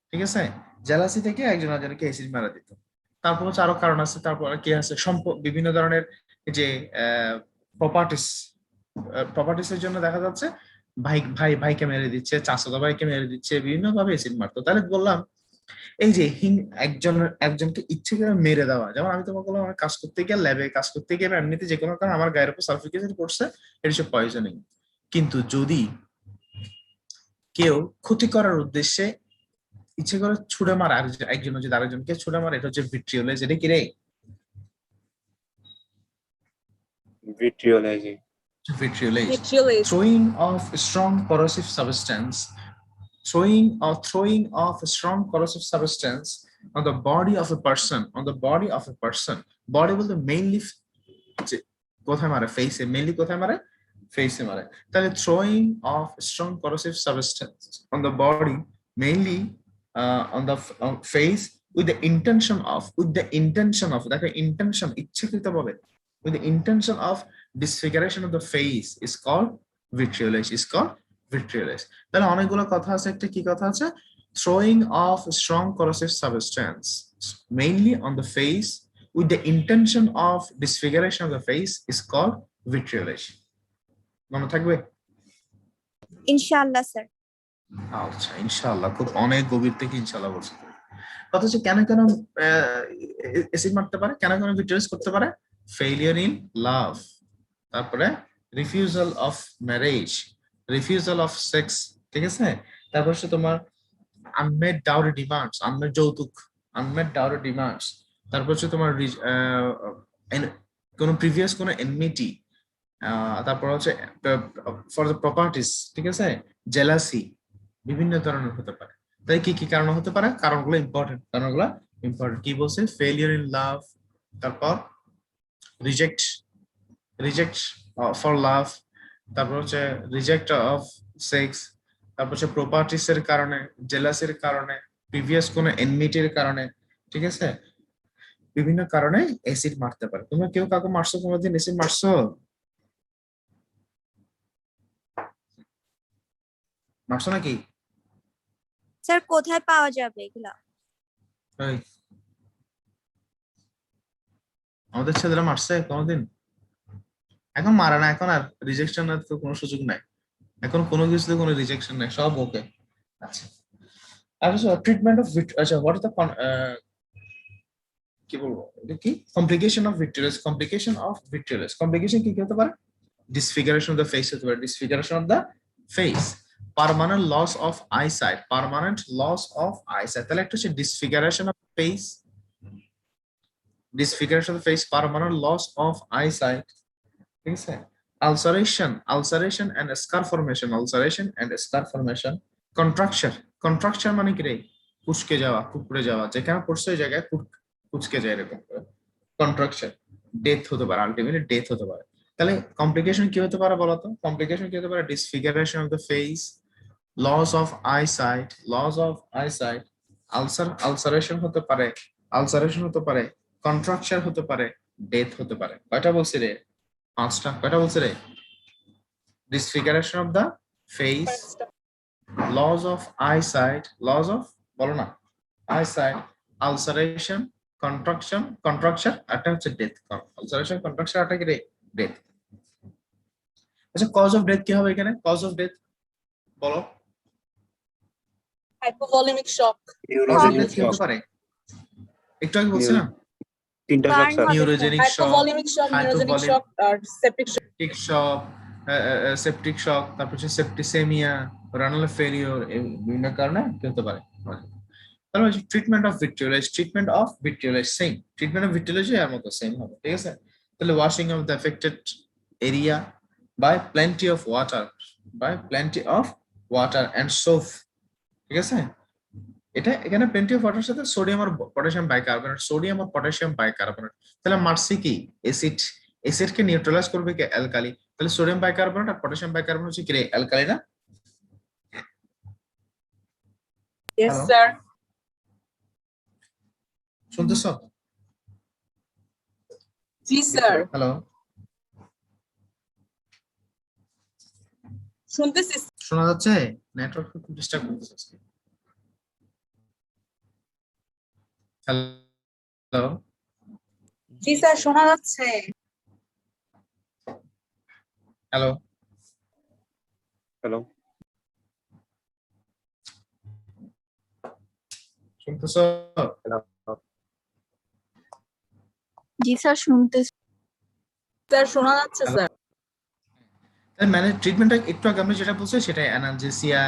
S1: ঠিক আছে, জেলাসি থেকে একজন আরেকজনকে অ্যাসিড মারা দিত। তারপর হচ্ছে আরো কারণ আছে, তারপর কি আছে, বিভিন্ন ধরনের যে প্রপার্টিসের জন্য দেখা যাচ্ছে ভাইকে মেরে দিচ্ছে, চাচাতো ভাইকে মেরে দিচ্ছে, বিভিন্ন ভাবে অ্যাসিড মারতো। তাহলে বললাম এই যে একজনকে ইচ্ছে করে মেরে দেওয়া, যেমন আমি তোমাকে বললাম, আমার কাজ করতে গিয়ে, ল্যাবে কাজ করতে গিয়ে, এমনিতে যে কোনো কারণে আমার গায়ের উপর সালফিউরিক অ্যাসিড পড়ছে, এটা হচ্ছে পয়জনিং। কিন্তু যদি কেউ ক্ষতি করার উদ্দেশ্যে ইচ্ছে করে ছুড়ে মারে, একজন যদি আরেকজনকে ছুড়ে মারে, এটা হচ্ছে ভিট্রিওলেজ। এটা কি রে?
S7: vitriol.
S1: Vitriolage.
S8: Vitriolage.
S1: Throwing of strong corrosive substance, throwing of a strong corrosive substance on the body of a person, body বলতে মেইনলি কোথায় মারে? ফেসে। মেইনলি কোথায় মারে? ফেসে মারে। তাহলে throwing of strong corrosive substance on the body, mainly on the face, with the intention of দেখো intention, ইচ্ছাকৃতভাবে, with the intention of disfiguration of the face is called vitriolage, তাহলে অনেকগুলো কথা আছে। একটা কি কথা আছে? throwing of strong corrosive substance mainly on the face with the intention of disfiguration of the face is called vitriolage. মনে থাকবে?
S4: ইনশাআল্লাহ স্যার।
S1: আচ্ছা, ইনশাআল্লাহ। খুব অনেক গভীর থেকে ইনশাআল্লাহ বলছে। কথা হচ্ছে কেন অ্যাসিড মারতে পারে, কেন ভিট্রিওলেজ করতে পারে? ফেইলিয়ার ইন লাভ, তারপরে refusal of marriage, refusal of sex, ঠিক আছে, তারপর হচ্ছে তোমার আনমেড ডাউরি ডিমান্ডস, আনমেড ডাউরি ডিমান্ডস, তারপর হচ্ছে তোমার কোন প্রিভিয়াস কোন এনমিটি, তারপর হচ্ছে ফর দ্য প্রপার্টিস, ঠিক আছে, জেলাসি, বিভিন্ন ধরনের হতে পারে। তাই কি কি কারণ হতে পারে? কারণগুলো ইম্পর্টেন্ট, কি বলছে? ফেলিয়ার ইন লাভ, তারপর রিজেক্ট ফর লাভ, তারপর হচ্ছে রিজেক্ট অফ সেক্স, তারপর হচ্ছে প্রপার্টিস এর কারণে, জেলাসির কারণে, প্রিভিয়াস কোন এনমিটির কারণে, ঠিক আছে, বিভিন্ন কারণে অ্যাসিড মারতে পারে। তোমরা কেউ কাউকে মারছো, কোনোদিন অ্যাসিড মারছো? মারছো নাকি?
S4: স্যার কোথায় পাওয়া যাবে এগুলা?
S1: আমাদের ছেলেরা মারছে কোনোদিন? এখন মারা না, এখন আর রিজেকশনের তো কোনো সুযোগ নাই, এখন কোনো কিছুতে কোনো রিজেকশন নাই, সব ওকে। আচ্ছা, আর ট্রিটমেন্ট অফ আচ্ছা, হোয়াট ইজ দ্য কি বলবো, এটা কি? Complication of ভিট্রিওলেজ। কমপ্লিকেশন কি কি হতে পারে? ডিসফিগারেশন অফ দ্য ফেস হতে পারে, disfiguration of the face, permanent loss of eyesight, তাহলে একটা হচ্ছে disfiguration of face, permanent loss of eyesight, ঠিক আছে, ulceration and scar formation, contracture মানে কি রে? কুচকে যাওয়া, কুকড়ে যাওয়া, যেখানে পড়ছে ওই জায়গায় কুচকে যায়, এরকম কন্ট্রাকচার। ডেথ হতে পারে, আলটিমেটলি ডেথ হতে পারে। তাহলে কমপ্লিকেশন কি হতে পারে বলতো? কমপ্লিকেশন কি হতে পারে? Disfiguration of the face, loss of eyesight, ulceration হতে পারে, কন্ট্রাকচার হতে পারে, ডেথ হতে পারে। কয়টা বলছি রে? 5টা। কয়টা বলছি রে? Disfiguration of the face, loss of eyesight, বলো না, আইসাইট, আলসারেশন, কন্ট্রাকচার, একটা হচ্ছে ডেথ। আলসারেশন, কন্ট্রাকচার, একটা কি রে? ডেথ। আচ্ছা, কজ অফ ডেথ কি হবে এখানে? কজ অফ ডেথ বলো
S8: Hypovolemic shock.
S7: নিউরোজেনিক
S1: কি হতে পারে একটু আগে বলছি না
S7: তিনটা শক
S4: Burn
S7: স্যার
S4: হবে,
S1: neurogenic shock
S8: Hypovolemic shock, neurogenic
S1: hypovolemic
S8: shock, or septic shock.
S1: Septic shock তারপর হচ্ছে সেপ্টিসেমিয়া রানাল ফেলিওর বিভিন্ন কারণে কি হতে পারে তাহলে হচ্ছে treatment of vitriolise same treatment of vitriolise এর মতো সেম হবে ঠিক আছে তাহলে washing of the affected area by plenty of water and soap ঠিক আছে এটা এখানে প্লেন্টি অফ ওয়াটার সাথে সোডিয়াম আর পটাশিয়াম বাইকার্বনেট তাহলে মার্সি কি অ্যাসিড কে নিউট্রালাইজ করবে কি অ্যালকালি তাহলে সোডিয়াম বাইকার্বনেট আর পটাশিয়াম বাইকার্বনেট হচ্ছে কি রে অ্যালকালি না
S8: Yes,
S1: Hello?
S8: sir.
S1: শুনতেছো
S8: Ji, sir.
S1: হ্যালো
S8: শুনতেছি।
S1: শোনা যাচ্ছে নেটওয়ার্ক খুব ডিস্টার্ব করতেছে হ্যালো
S8: জি স্যার শোনা যাচ্ছে।
S1: হ্যালো
S7: হ্যালো
S1: শুনতেছো
S4: জি স্যার শুনতেছি।
S8: স্যার শোনা যাচ্ছে স্যার।
S1: মানে ট্রিটমেন্টটা একটু আগে আমরা যেটা বলছি সেটাই অ্যানালজেসিয়া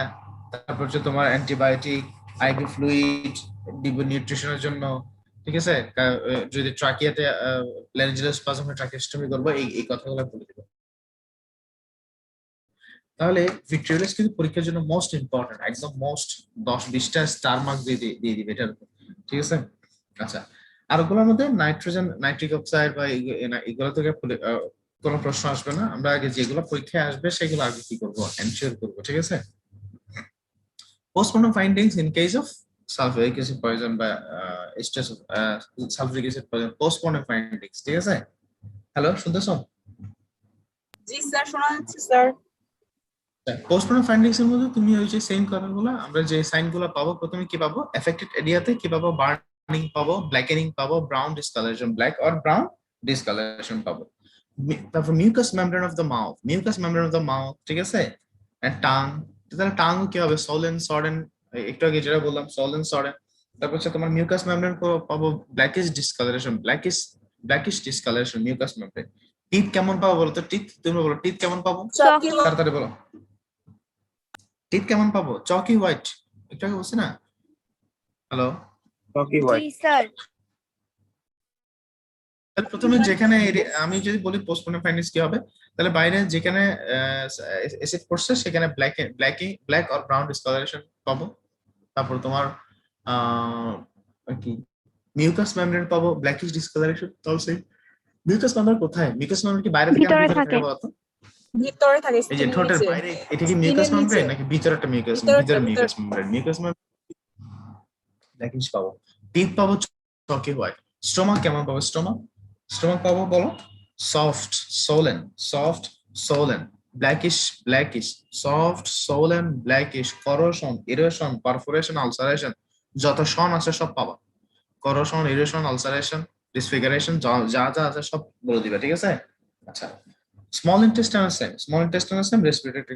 S1: তারপর হচ্ছে তোমার অ্যান্টিবায়োটিক আইভি ফ্লুইড নিউট্রিশনের জন্য ঠিক আছে যদি ট্রাকিয়াতে ল্যারিঞ্জিয়াল স্পাজম হয় ট্রাকিওস্টমি করব এই কথাগুলো বলে দেব তাহলে ভিট্রিওলাইজ কিন্তু পরীক্ষার জন্য মোস্ট ইম্পর্টেন্ট একদম মোস্ট 10-20টা স্টার মার্ক দিয়ে দিবে এটার উপর ঠিক আছে আচ্ছা আর ওগুলোর মধ্যে নাইট্রিক অক্সাইড বা এগুলো থেকে কোনো প্রশ্ন আসবে না আমরা আগে যেগুলো পরীক্ষায় আসবে সেগুলো আগে কি করব এনশিওর করব ঠিক আছে postmortem findings in case of sulfuric acid poison বা stress of sulfuric acid poison postmortem findings ঠিক আছে হ্যালো শুনতেছো
S8: জি স্যার শোনা যাচ্ছে স্যার।
S1: postmortem findings এর মধ্যে তুমি ওই যে সেম কথাগুলো আমরা যে সাইনগুলো পাবো প্রথমে কি পাবো এফেক্টেড এরিয়াতে কি পাবো বার্নিং পাবো ব্ল্যাকেনিং পাবো brown discolouration black or brown discolouration পাবো তারপর mucus membrane of the mouth ঠিক আছে এন্ড টাং তাহলে টাং কি হবে সোলেন সরেন একটু আগে যেটা বললাম সোলেন সরেন তারপর হচ্ছে তোমার মিউকাস মেমব্রেন পাবো blackish discolouration mucus membrane teeth কেমন পাবো বলো তো টিথ তুমি বলো টিথ কেমন পাবো
S8: চকি
S1: তাড়াতাড়ি বলো টিথ কেমন পাবো চকি হোয়াইট একটু আগে বলছি না হ্যালো
S7: চকি হোয়াইট
S4: জি স্যার।
S1: প্রথমে যেখানে আমি যদি বলি পোস্টমর্টম ফাইন্ডিংস কি হবে তাহলে বাইরে যেখানে অ্যাসিড পড়ছে সেখানে ব্ল্যাক অর ব্রাউন ডিসকালারেশন পাবো তারপর তোমার কি মিউকাস মেমব্রেন পাবো ব্ল্যাকিশ ডিসকালারেশন তাহলে মিউকাস মেমব্রেন কোথায় মিউকাস মেমব্রেন কি বাইরে থেকে
S2: ভিতরে
S1: ভিতরে
S2: থাকে।
S1: থাকে বলো তো
S8: ভিতরে থাকে
S1: এই যে ঠোঁটের বাইরে এটা কি মিউকাস মেমব্রেন নাকি ভিতরে একটা মিউকাস ভিতরে মিউকাস মেমব্রেন ব্ল্যাকিশ পাবো টিথ পাবো চকি হোয়াইট স্টোমাক কেমন পাবো স্টোমাক পাবো বলো soft swollen blackish soft swollen blackish corrosion erosion perforation ulceration যত শন আছে সব পাবা করোশন ইরোশন আলসারেশন ডিসফিগারেশন যা আছে সব বলে দিবা ঠিক আছে আচ্ছা small intestinal same respiratory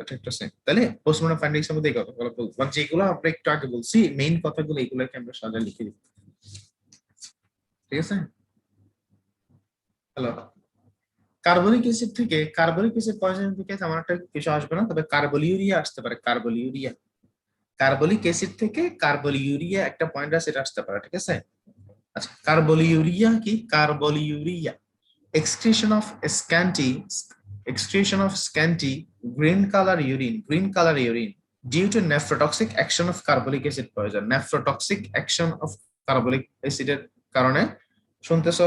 S1: tract same তাহলে পোস্টমর্টম ফাইন্ডিংস এর মধ্যে এই কথাগুলো বলবো মানে যেগুলো আমরা একটু আগে বলছি মেইন কথাগুলো এগুলোকে আমরা সাজা লিখে দিব ঠিক আছে হ্যালো কার্বলিক অ্যাসিড পয়জন থেকে তেমন একটা কিছু আসবে না তবে কার্বলিউরিয়া আসতে পারে কার্বলিক অ্যাসিড থেকে কার্বলিউরিয়া একটা পয়েন্ট আছে এটা আসতে পারে ঠিক আছে আচ্ছা কার্বলিউরিয়া কি excretion of scanty green color urine due to nephrotoxic action of carbolic acid poison এর কারণে শুনতেছো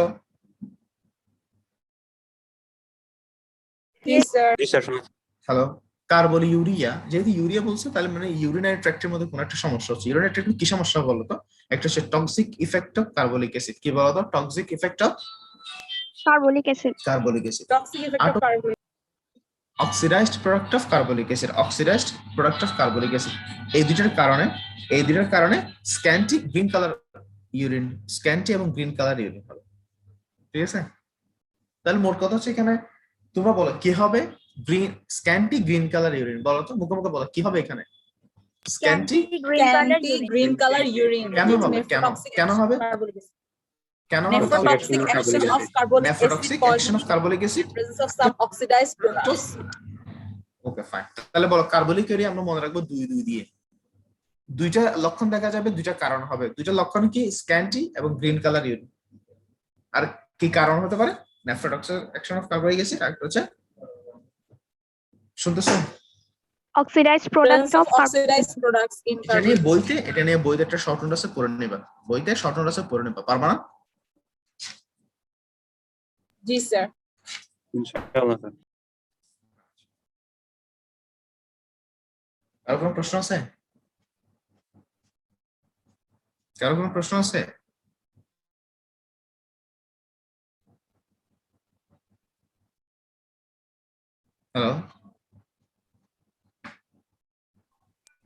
S8: জি স্যার।
S7: জি স্যার শুনুন
S1: হ্যালো কার্বলিউরিয়া যেহেতু ইউরিয়া বলছে তাহলে মানে ইউরিনারি ট্র্যাক্টের মধ্যে কোনো একটা সমস্যা হচ্ছে ইউরিনারি ট্র্যাক্টে কি সমস্যা বলো তো একটা হচ্ছে toxic effect of carbolic acid কি বলো তো toxic effect of
S2: carbolic acid
S8: toxic effect of carbon
S1: oxidised product of carbolic acid এই দুটার কারণে স্ক্যান্টি এবং গ্রিন কালার ইউরিন হবে ঠিক আছে তাহলে মোট কথা হচ্ছে এখানে তোমরা বলো কি হবে স্ক্যান্টি গ্রিন কালার ইউরিন। বলো তো, মুখে মুখে বলো কি হবে এখানে? Scanty
S4: green colour
S8: Scanty green color urine.
S1: কেন
S8: with
S1: হবে? কেন
S8: nephrotoxic
S1: কেন
S8: action
S1: হবে?
S8: of carbonic acid.
S1: কেন হবে?
S8: Nephrotoxic action of carbonic acid
S1: nephrotoxic action of
S8: causing
S1: carbolic acid.
S8: presence of some oxidized products.
S1: Okay fine, তাহলে বলো কার্বলিক ইউরিয়া আমরা মনে রাখবো 2 দিয়ে। দুইটা লক্ষণ দেখা যাবে, দুইটা কারণ হবে। দুইটা লক্ষণ কি? স্ক্যান্টি এবং গ্রিন কালার ইউরিন। আর কি কারণ হতে পারে? Nephrotoxic action of carbolic acid, আর একটা হচ্ছে, শুনতেছো?
S2: Oxidised product
S8: Presence
S2: of
S8: of oxidized products in
S1: এটা নিয়ে
S8: carbonic acid.
S1: এটা নিয়ে বইতে একটা শর্ট নোট আছে, পড়ে নিবা। বইতে শর্ট নোট আছে, পড়ে নিবা। পারবা না?
S8: জি স্যার।
S7: ইনশাআল্লাহ স্যার।
S1: কারো কোনো প্রশ্ন আছে? কারো কোনো প্রশ্ন আছে? হ্যালো,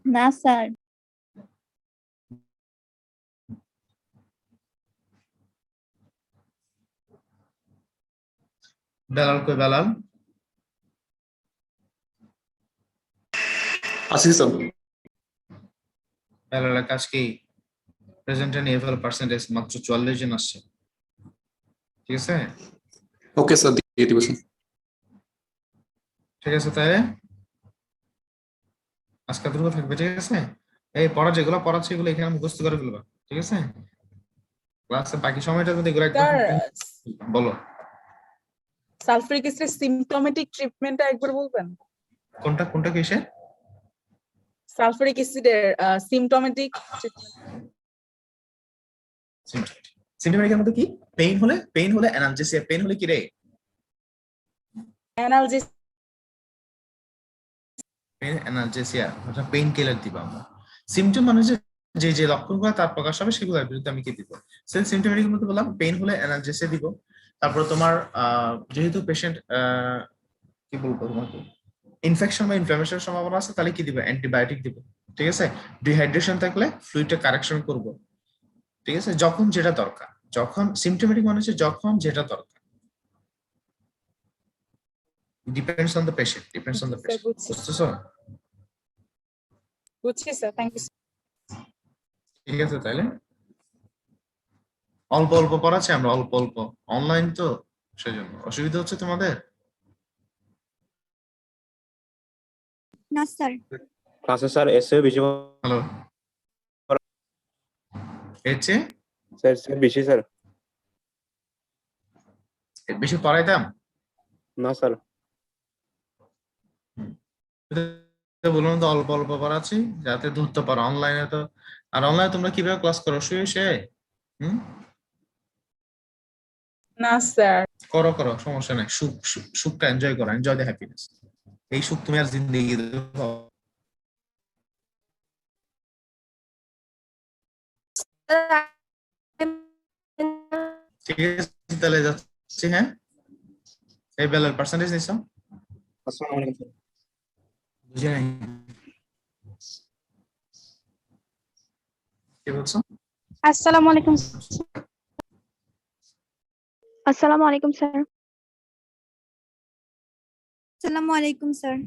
S4: না স্যার।
S1: বেলাল কই? বেলাল
S7: আসি স্যার।
S1: বেলালের কাজ কি? প্রেজেন্ট এন্ড এভাল পার্সেন্টেজ মাত্র 44 জন আসছে, ঠিক আছে?
S7: ওকে স্যার, দিয়ে দিব স্যার।
S1: ঠিক আছে, তাহলে আজকে দুটো থাকবে, ঠিক আছে? এই পড়া যেগুলো পড়াচ্ছে এগুলো এখানে মুখস্থ করে ফেলবা, ঠিক আছে? ক্লাসে বাকি সময়টার মধ্যে এগুলো একদম
S8: স্যার
S1: বলো।
S8: সালফিউরিক অ্যাসিডের সিম্পটোমেটিক ট্রিটমেন্টটা একবার বলবেন?
S1: কোনটা কোনটা কিসে?
S8: সালফিউরিক অ্যাসিডের সিম্পটোমেটিক
S1: সিম্পটোমেটিকের মধ্যে কি? পেইন হলে অ্যানালজেসিয়া। পেইন হলে কি রে?
S8: অ্যানালজেস
S1: পেইন অ্যানালজেসিয়া, অর্থাৎ পেইন কিলার দিব আমরা। সিম্পটম মানে যে যে লক্ষণগুলো তার প্রকাশ হবে সেগুলোর বিরুদ্ধে আমি কি দিব? সেল সিম্পটোমেটিকের মধ্যে বললাম পেইন হলে অ্যানালজেসিয়া দিব। তারপর তোমার যেহেতু পেশেন্ট কি বলবো তোমাকে, ইনফেকশন বা ইনফ্লামেশনের সম্ভাবনা আছে, তাহলে কি দিব? অ্যান্টিবায়োটিক দিব, ঠিক আছে? ডিহাইড্রেশন থাকলে ফ্লুইডটা কারেকশন করব, ঠিক আছে? যখন যেটা দরকার, যখন সিম্পটোমেটিক মানে হচ্ছে যখন যেটা দরকার। Depends on the patient, depends on the patient. বুঝতেছো?
S8: বুঝছি স্যার, থ্যাংক ইউ।
S1: ঠিক আছে, তাহলে অল্প অল্প পড়াচ্ছি আমরা, অল্প অল্প। অনলাইন তো, সেজন্য অসুবিধা হচ্ছে তোমাদের?
S4: না স্যার।
S3: ক্লাসে স্যার এসে বেশি
S1: হ্যালো, এসে
S3: স্যার বেশি স্যার।
S1: বেশি পড়াইতাম
S3: না স্যার।
S1: বলুন তো, অল্প অল্প পড়াচ্ছি যাতে ধরতে পারো। অনলাইনে তো, আর অনলাইনে তোমরা কিভাবে ক্লাস করো? শুয়ে হুম
S8: না স্যার।
S1: করো করো, সমস্যা নাই। সুখটা এনজয় করো, এনজয় দ্য হ্যাপিনেস। এই সুখ তুমি আর জিন্দেগি ঠিক আছে, তাহলে যাচ্ছি। হ্যাঁ, এই বেলার পার্সেন্টেজ নিছো?
S3: আসসালামু আলাইকুম স্যার।
S1: বুঝি নাই কি বলছো?
S2: আসসালামু আলাইকুম। আসসালামু আলাইকুম স্যার।
S4: আসসালামু আলাইকুম স্যার।